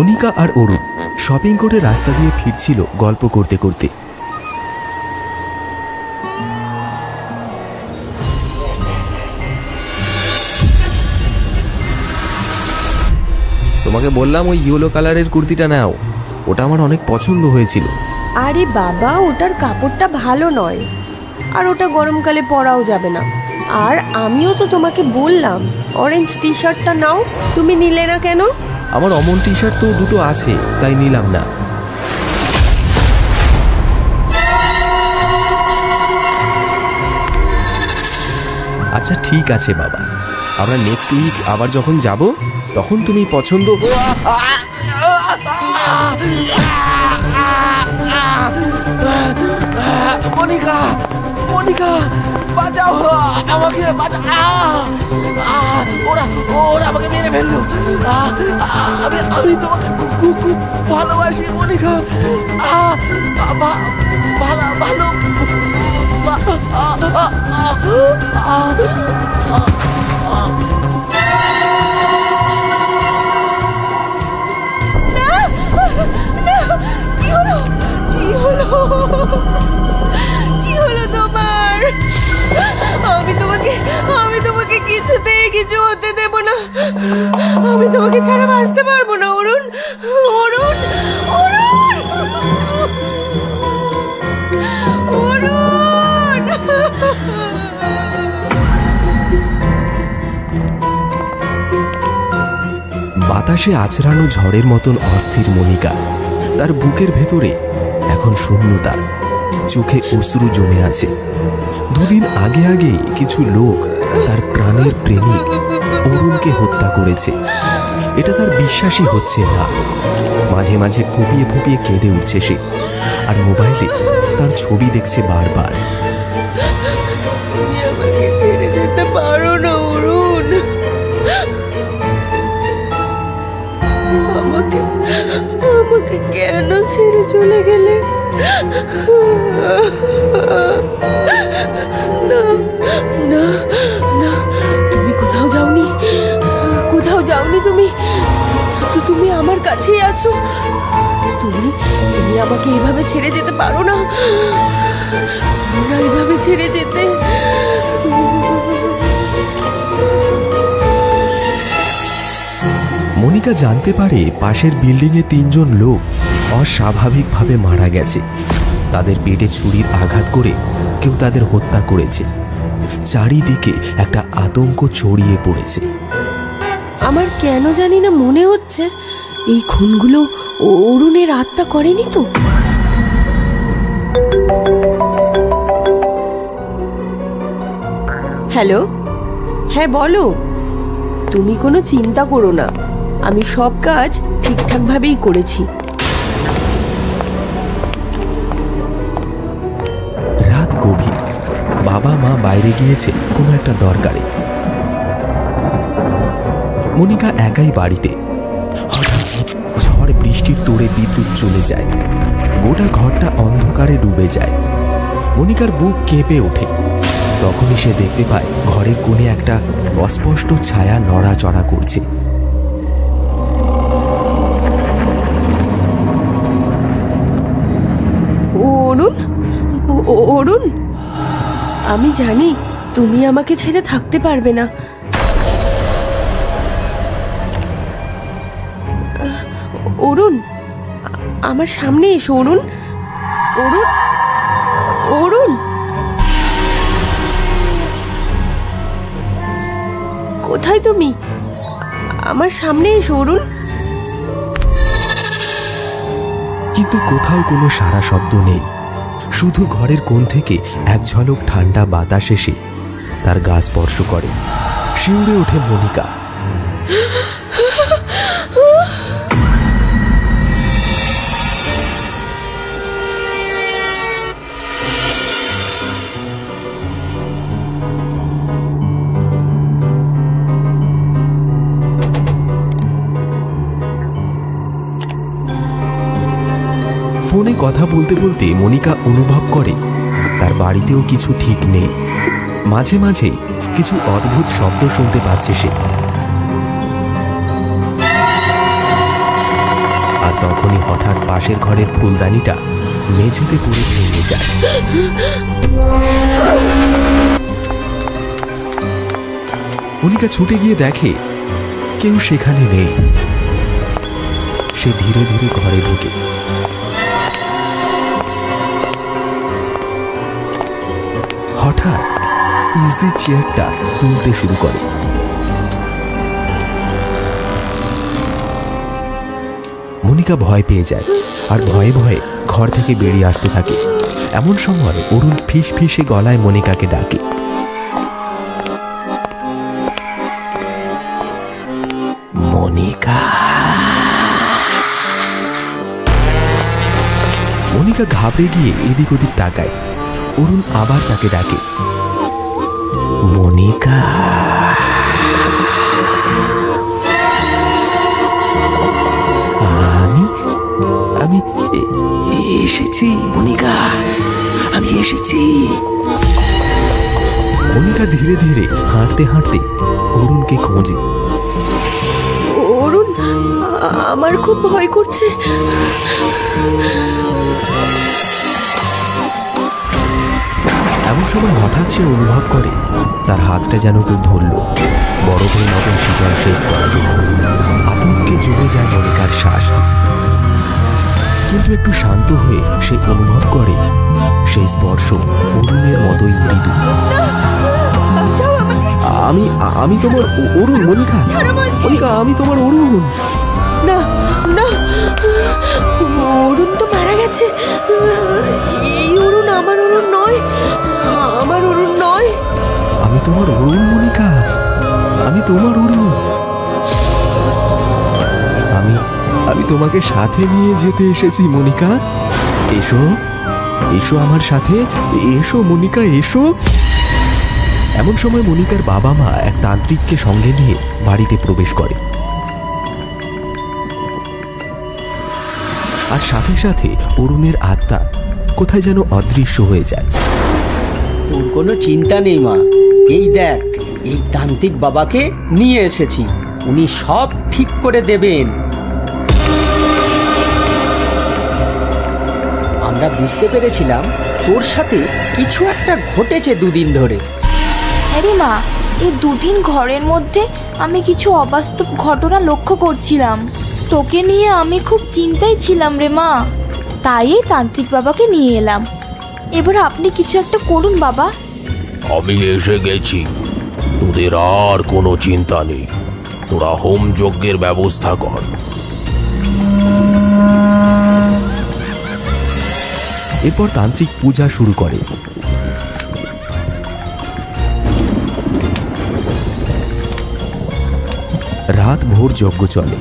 মনিকা আর অরুণ shopping করে রাস্তা দিয়ে ফিরছিল গল্প করতে করতে। তোমাকে বললাম ওই ইয়েলো কালারের কুর্তিটা নাও, ওটা আমার অনেক পছন্দ হয়েছিল। আরে বাবা, ওটার কাপড়টা ভালো নয়, আর ওটা গরমকালে পরাও যাবে না। আর আমিও তো তোমাকে বললাম অরেঞ্জ টি শার্টটা নাও, তুমি নিলে না কেন? আমার অমন টি শার্ট তো দুটো আছে, তাই নিলাম না। আচ্ছা ঠিক আছে বাবা, আমরা নেক্সট উইক আবার যখন যাব তখন তুমি পছন্দ। মনিকা, মনিকা বাঁচাও আমাকে, ওরা আমাকে মেরে ফেললো। আমি তোমাকে খুব ভালোবাসি মনিকা, ভালো। কি হলো তোমার? আমি তোমাকে কিছুতেই কিছু হতে দেব না। আমি তোমাকে ছাড়া বাঁচতে পারবো না অরুণ, অরুণ, অরুণ, অরুণ। বাতাসে আছড়ানো ঝড়ের মতন অস্থির মনিকা। তার বুকের ভেতরে এখন শূন্যতা, চোখে অশ্রু জমে আছে। দুদিন আগে কিছু লোক তার প্রাণের প্রেমিক অরুণকে হত্যা করেছে। এটা তার বিশ্বাসই হচ্ছে না। মাঝে মাঝে ফুপিয়ে ফুপিয়ে কেঁদে উঠছে সে, আর মোবাইলে তার ছবি দেখছে বারবার। তুমি আমাকে ছেড়ে যেতে পারো না অরুণ, আমাকে কেন ছেড়ে চলে গেলে? না না না, তুমি কোথাও যাওনি, কোথাও যাওনি। তুমি আমার কাছেই আছো। তুমি আমাকে এভাবে ছেড়ে যেতে পারো না, এভাবে ছেড়ে যেতে। মনিকা জানতে পারে পাশের বিল্ডিংয়ে 3 জন লোক অস্বাভাবিকভাবে মারা গেছে। তাদের পেটে ছুরির আঘাত করে কেউ তাদের হত্যা করেছে। চারিদিকে একটা আতঙ্ক ছড়িয়ে পড়েছে। আমার কেন জানি না মনে হচ্ছে এই খুনগুলো অরুণের আত্মা করেনি তো। হ্যালো, হ্যাঁ বলো। তুমি কোনো চিন্তা করো না, আমি সব কাজ ঠিকঠাকভাবেই করেছি। রাত গভীর, বাবা মা বাইরে গিয়েছে কোনো একটা দরকারে। মনিকা একাই বাড়িতে। হঠাৎ ঝড় বৃষ্টির তোড়ে বিদ্যুৎ চলে যায়, গোটা ঘরটা অন্ধকারে ডুবে যায়। মনিকার বুক কেঁপে ওঠে। তখনই সে দেখতে পায় ঘরের কোণে একটা অস্পষ্ট ছায়া নড়াচড়া করছে। অরুণ, অরুণ, আমি জানি তুমি আমাকে ছেড়ে থাকতে পারবে না। অরুণ, আমার সামনে এসো অরুণ, অরুণ, অরুণ। কোথায় তুমি? আমার সামনে এসো অরুণ। কিন্তু কোথাও কোনো সাড়া শব্দ নেই। শুধু ঘরের কোণ থেকে এক ঝলক ঠান্ডা বাতাস এসে তার গা স্পর্শ করে। শিউরে ওঠে মনিকা। ফোনে কথা বলতে বলতে মনিকা অনুভব করে তার বাড়িতেও কিছু ঠিক নেই। মাঝে মাঝে কিছু অদ্ভুত শব্দ শুনতে পাচ্ছে সে। তখনই হঠাৎ পাশের ঘরের ফুলদানিটা মেঝেতে পড়ে ভেঙে যায়। মনিকা ছুটে গিয়ে দেখে কেউ সেখানে নেই। সে ধীরে ধীরে ঘরে ঢোকে। হঠাৎ ইজি চেয়ারটা তুলতে শুরু করে। মনিকা ভয় পেয়ে যায় আর ভয়ে ভয়ে ঘর থেকে বেরিয়ে আসতে থাকে। এমন সময় অরুণ ফিস ফিসে গলায় মনিকাকে ডাকে। মনিকা। মনিকা ঘাবড়ে গিয়ে এদিক ওদিক তাকায়। অরুণ আবার তাকে ডাকে, মনিকা। আমি এসেছি মনিকা, আমি এসেছি। মনিকা ধীরে ধীরে হাঁটতে হাঁটতে অরুণকে খোঁজে। অরুণ, আমার খুব ভয় করছে। এমন সময় হঠাৎ সে অনুভব করে তার হাতটা যেন কেউ ধরল। বরফের মতন শীতল সেই স্পর্শ। আতঙ্কে জমে যায় মনিকার শ্বাস। কিন্তু একটু শান্ত হয়ে সে অনুভব করে সেই স্পর্শ অরুণের মতোই মৃদু। আমি আমি তোমার অরুণ মনিকা। মনিকা, আমি তোমার অরুণ। না না, অরুণ তো মারা গেছে। এই অরুণ আমার অরুণ নয়, আমার অরুণ নয়। আমি তোমার অরুণ মনিকা, আমি তোমার অরুণ। আমি তোমাকে সাথে নিয়ে যেতে এসেছি মনিকা। এসো এসো আমার সাথে, এসো মনিকা, এসো। এমন সময় মনিকার বাবা মা এক তান্ত্রিককে সঙ্গে নিয়ে বাড়িতে প্রবেশ করে। আর সাথে সাথে অরুণের আত্মা কোথায় যেন অদৃশ্য হয়ে যায়। তোর কোনো চিন্তা নেই মা, এই দেখ, এই তান্ত্রিক বাবাকে নিয়ে এসেছি, উনি সব ঠিক করে দেবেন। আমরা বুঝতে পেরেছিলাম তোর সাথে কিছু একটা ঘটেছে দুদিন ধরে। আরে মা, এই দুদিন ঘরের মধ্যে আমি কিছু অবাস্তব ঘটনা লক্ষ্য করছিলাম। তোকে নিয়ে আমি খুব চিন্তায় ছিলাম রে মা, তাই এই তান্ত্রিক বাবাকে নিয়ে এলাম। এবার আপনি কিছু একটা করুন বাবা। আমি এসে গেছি, তোদের আর কোনো চিন্তা নেই। তোরা হোম যজ্ঞের ব্যবস্থা কর। এরপর তান্ত্রিক পূজা শুরু করে। রাত ভোর যজ্ঞ চলে।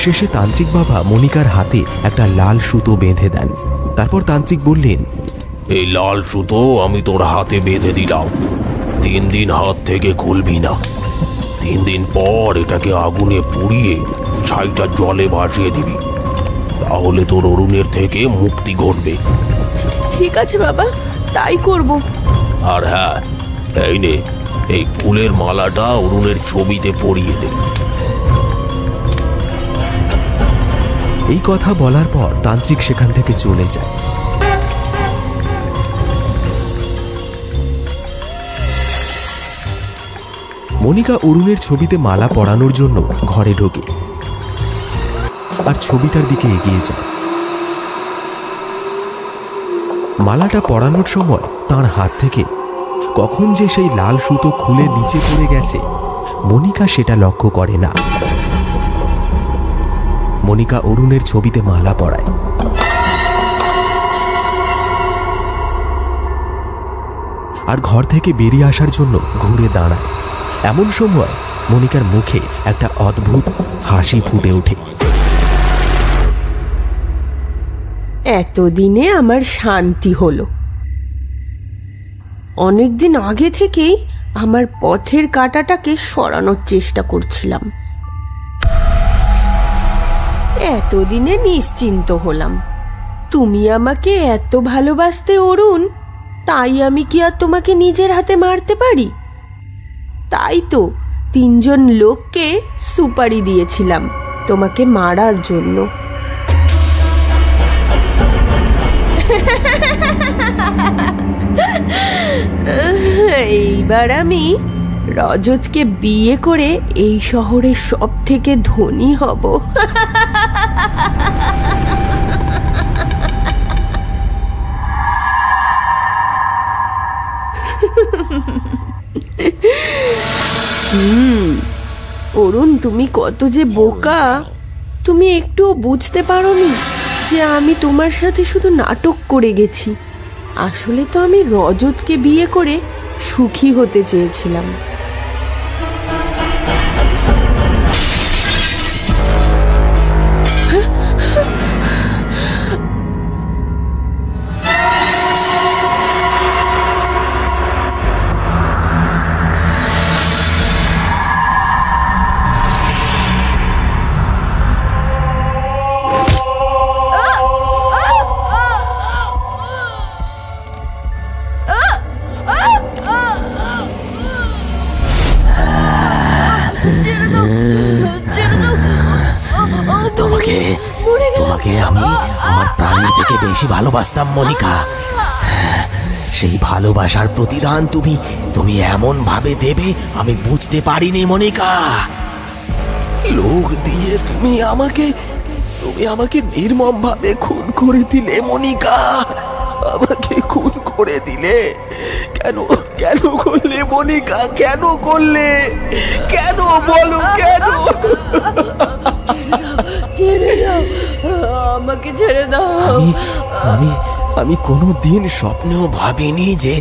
শেষে তান্ত্রিক বাবা মনিকার হাতে একটা লাল সুতো বেঁধে দেন। তারপর তান্ত্রিক বললেন, এই লাল সুতো আমি তোর হাতে বেঁধে দিলাম। 3 দিন হাত থেকে খুলবি না। 3 দিন পর এটাকে আগুনে পুড়িয়ে ছাইটা জলে ভাসিয়ে দিবি, তাহলে তোর অরুণের থেকে মুক্তি ঘটবে। ঠিক আছে বাবা, তাই করব। আর হ্যাঁ, এই নে, এই ফুলের মালাটা অরুণের ছবিতে পরিয়ে দে। এই কথা বলার পর তান্ত্রিক সেখান থেকে চলে যায়। মনিকা অরুণের ছবিতে মালা পরানোর জন্য ঘরে ঢোকে আর ছবিটার দিকে এগিয়ে যায়। মালাটা পরানোর সময় তার হাত থেকে কখন যে সেই লাল সুতো খুলে নিচে পড়ে গেছে মনিকা সেটা লক্ষ্য করে না। মনিকা অরুণের ছবিতে মালা পরায়। আর ঘর থেকে বেরিয়ে আসার জন্য ঘুরে দাঁড়ায়। এমন সময় মনিকার মুখে একটা অদ্ভুত হাসি ফুটে ওঠে। এতদিনে আমার শান্তি হলো। অনেকদিন আগে থেকেই আমার পথের কাঁটাটাকে সরানোর চেষ্টা করছিলাম। এতদিনে নিশ্চিন্ত হলাম। তুমি আমাকে এত ভালোবাসতে অরুণ, তাই আমি কি আর তোমাকে নিজের হাতে মারতে পারি? তাই তো 3 জন লোককে সুপারি দিয়েছিলাম তোমাকে মারার জন্য। এইবার আমি রজতকে বিয়ে করে এই শহরের সব থেকে ধনী হব। অরুণ, তুমি কত যে বোকা! তুমি একটুও বুঝতে পারোনি যে আমি তোমার সাথে শুধু নাটক করে গেছি। আসলে তো আমি রজতকে বিয়ে করে সুখী হতে চেয়েছিলাম। তোমাকে আমি আমার প্রাণের থেকে বেশি ভালোবাসতাম মনিকা। সেই ভালোবাসার প্রতিদান তুমি এমন ভাবে দেবে আমি বুঝতে পারিনি মনিকা। লোক দিয়ে তুমি আমাকে নির্মম ভাবে খুন করে দিলে মনিকা। আমাকে খুন করে দিলে। কেন কেন করলে মনিকা? কেন করলে? কেন বলো কেন? ছেড়ে দাও, আমাকে ছেড়ে দাও। আমি কোনো দিন স্বপ্নেও ভাবিনি যে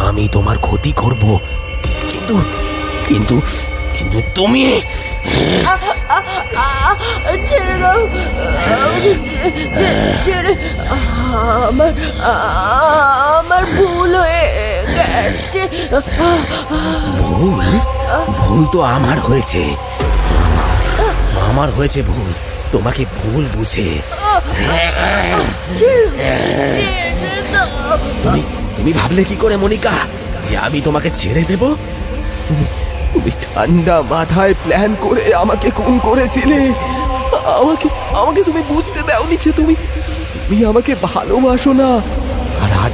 আমি তোমার ক্ষতি করব, কিন্তু কিন্তু কিন্তু তুমি ছেড়ে দাও, আমার ভুল হয়ে গেছে। ভুল তো আমার হয়েছে ভুল। তোমাকে ভুল বুঝে তুমি ভাবলে কি করে মনিকা যে আমি তোমাকে ছেড়ে দেব? তুমি ঠান্ডা মাথায় প্ল্যান করে আমাকে খুন করেছিলে। আমাকে তুমি বুঝতে দাওনি যে তুমি আমাকে ভালোবাসো না। আর আজ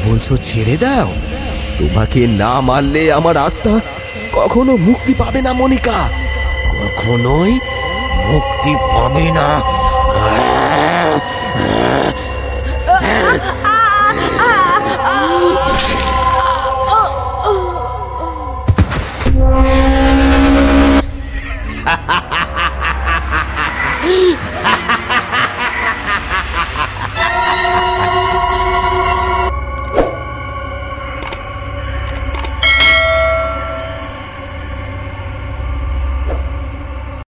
বলছো ছেড়ে দাও। তোমাকে না মারলে আমার আত্মা কখনো মুক্তি পাবে না মনিকা, কখনোই মুক্তি পাবে না।